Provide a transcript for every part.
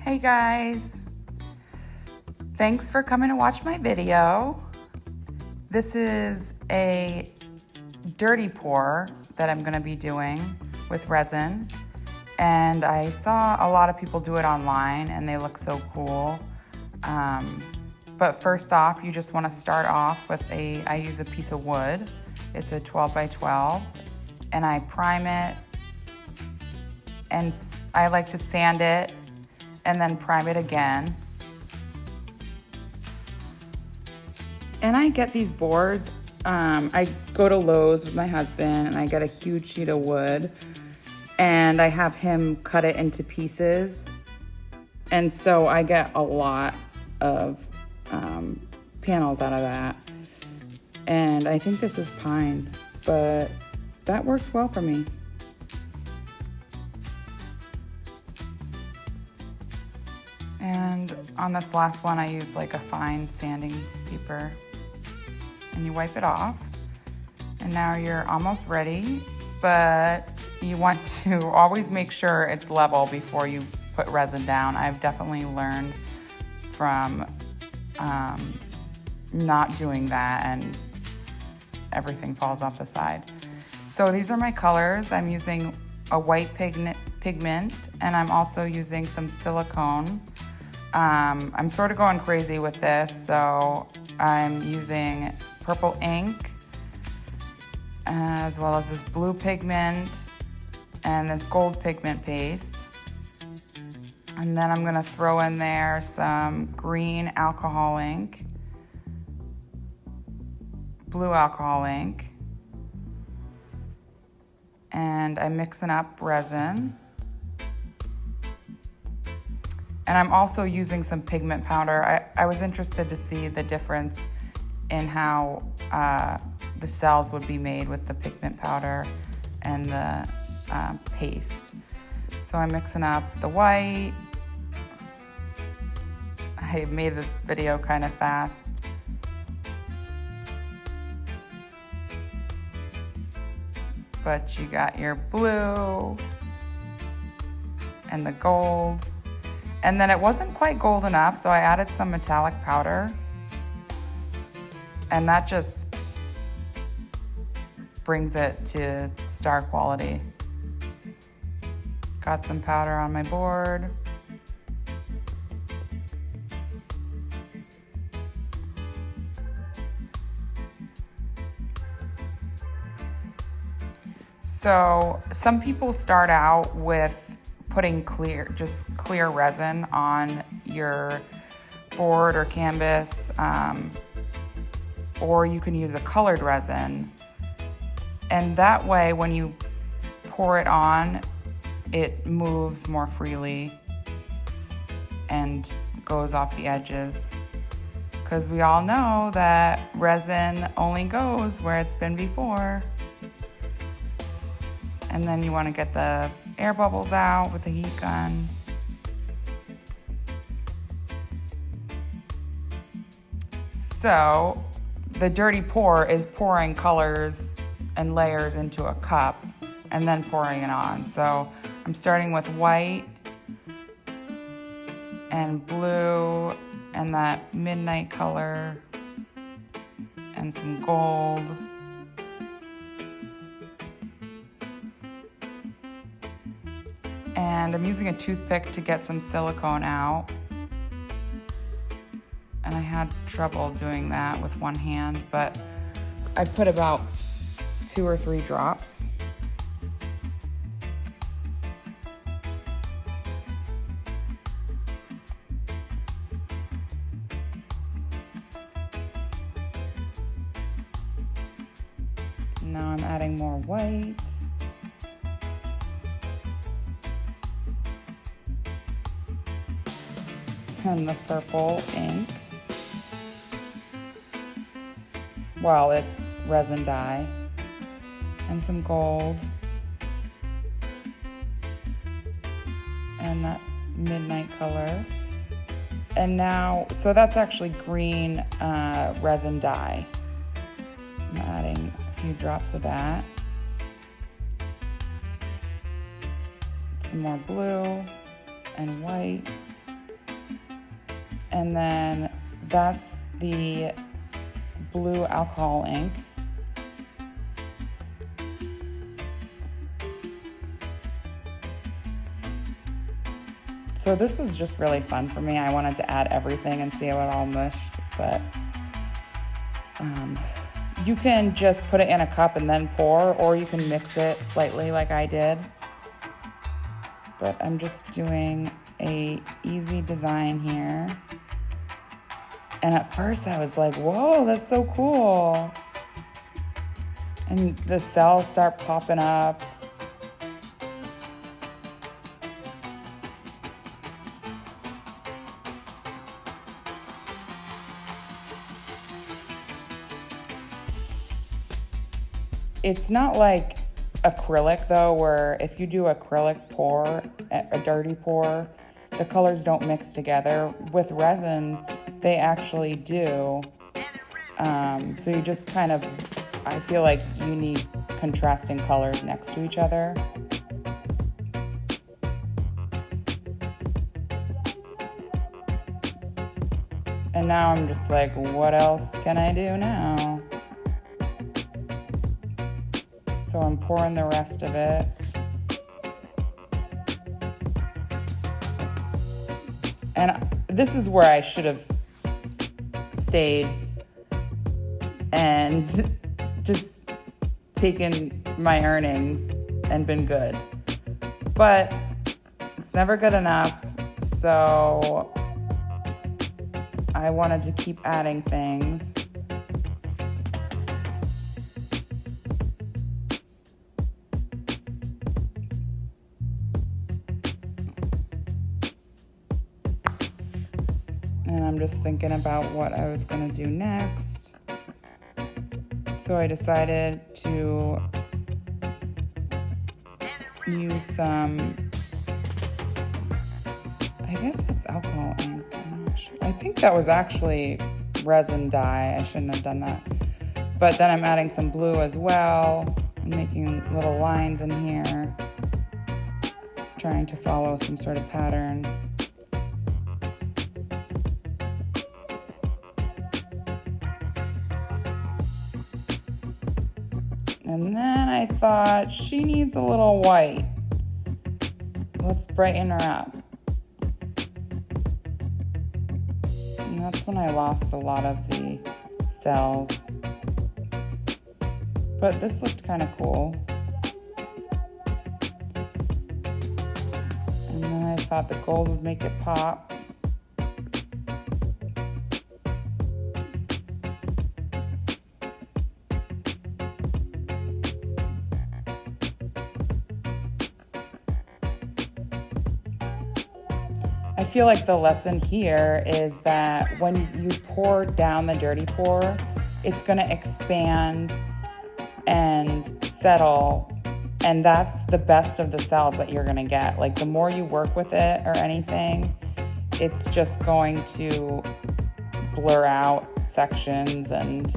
Hey guys, thanks for coming to watch my video. This is a dirty pour that I'm gonna be doing with resin. And I saw a lot of people do it online and they look so cool. But first off, you just wanna start off with I use a piece of wood. It's a 12 by 12 and I prime it and I like to sand it and then prime it again. And I get these boards. I go to Lowe's with my husband and I get a huge sheet of wood and I have him cut it into pieces. And so I get a lot of panels out of that. And I think this is pine, but that works well for me. And on this last one, I use like a fine sanding paper and you wipe it off. And now you're almost ready, but you want to always make sure it's level before you put resin down. I've definitely learned from not doing that and everything falls off the side. So these are my colors. I'm using a white pigment and I'm also using some silicone. I'm sort of going crazy with this, so I'm using purple ink as well as this blue pigment and this gold pigment paste. And then I'm gonna throw in there some green alcohol ink, blue alcohol ink, and I'm mixing up resin. And I'm also using some pigment powder. I was interested to see the difference in how the cells would be made with the pigment powder and the paste. So I'm mixing up the white. I made this video kind of fast. But you got your blue and the gold. And then it wasn't quite gold enough, so I added some metallic powder. And that just brings it to star quality. Got some powder on my board. So some people start out with putting just clear resin on your board or canvas, or you can use a colored resin. And that way, when you pour it on, it moves more freely and goes off the edges. Because we all know that resin only goes where it's been before. And then you want to get the air bubbles out with the heat gun. So the dirty pour is pouring colors and layers into a cup and then pouring it on. So I'm starting with white and blue and that midnight color and some gold. And I'm using a toothpick to get some silicone out. And I had trouble doing that with one hand, but I put about 2 or 3 drops. Now I'm adding more white. And the purple ink. Well, it's resin dye. And some gold. And that midnight color. And now, so that's actually green resin dye. I'm adding a few drops of that. Some more blue and white. And then that's the blue alcohol ink. So this was just really fun for me. I wanted to add everything and see how it all mushed, but you can just put it in a cup and then pour, or you can mix it slightly like I did. But I'm just doing a easy design here. And at first I was like, whoa, that's so cool. And the cells start popping up. It's not like acrylic though, where if you do acrylic pour, a dirty pour, the colors don't mix together. With resin, they actually do. So you just kind of, I feel like you need contrasting colors next to each other. And now I'm just like, what else can I do now? So I'm pouring the rest of it. And this is where I should have stayed and just taken my earnings and been good. But it's never good enough, so I wanted to keep adding things. And I'm just thinking about what I was gonna do next. So I decided to use some, I guess that's alcohol ink, I'm not sure. I think that was actually resin dye, I shouldn't have done that. But then I'm adding some blue as well. I'm making little lines in here, trying to follow some sort of pattern. And then I thought, she needs a little white. Let's brighten her up. And that's when I lost a lot of the cells. But this looked kind of cool. And then I thought the gold would make it pop. I feel like the lesson here is that when you pour down the dirty pour, it's gonna expand and settle, and that's the best of the cells that you're gonna get. Like the more you work with it or anything, it's just going to blur out sections, and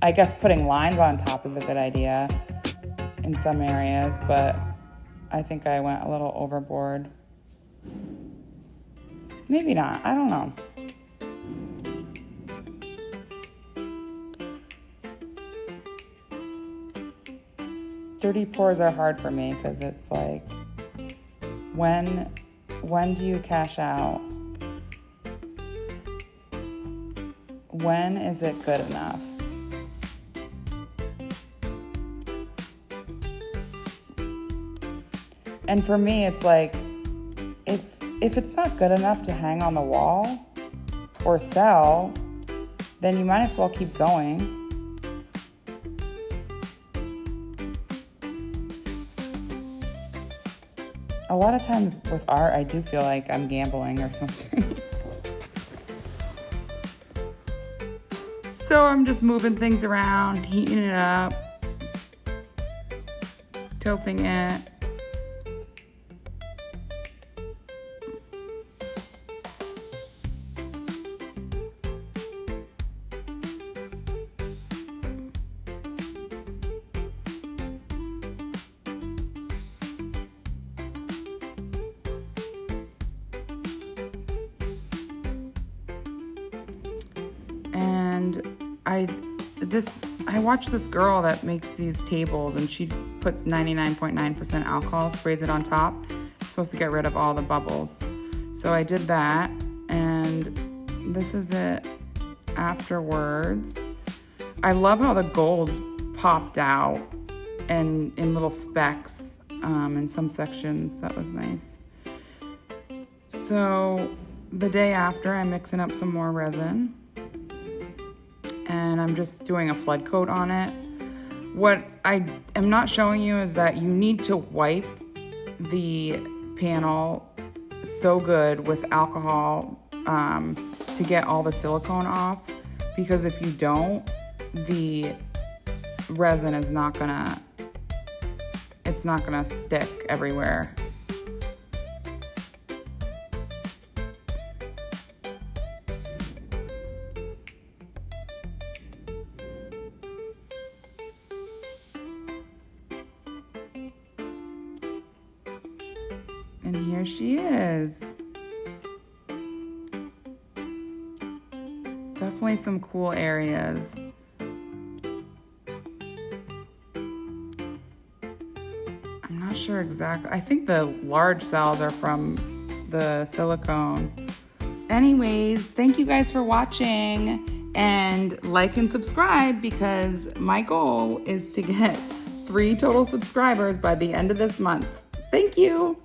I guess putting lines on top is a good idea in some areas, but I think I went a little overboard. Maybe not, I don't know. Dirty pours are hard for me because it's like, when do you cash out? When is it good enough? And for me, it's like, if it's not good enough to hang on the wall or sell, then you might as well keep going. A lot of times with art, I do feel like I'm gambling or something. So I'm just moving things around, heating it up, tilting it. And I watched this girl that makes these tables, and she puts 99.9% alcohol, sprays it on top. It's supposed to get rid of all the bubbles. So I did that, and this is it afterwards. I love how the gold popped out and in little specks in some sections. That was nice. So the day after, I'm mixing up some more resin, and I'm just doing a flood coat on it. What I am not showing you is that you need to wipe the panel so good with alcohol to get all the silicone off, because if you don't, the resin is not gonna stick everywhere. And here she is. Definitely some cool areas. I'm not sure exactly. I think the large cells are from the silicone. Anyways, thank you guys for watching, and like and subscribe, because my goal is to get 3 total subscribers by the end of this month. Thank you.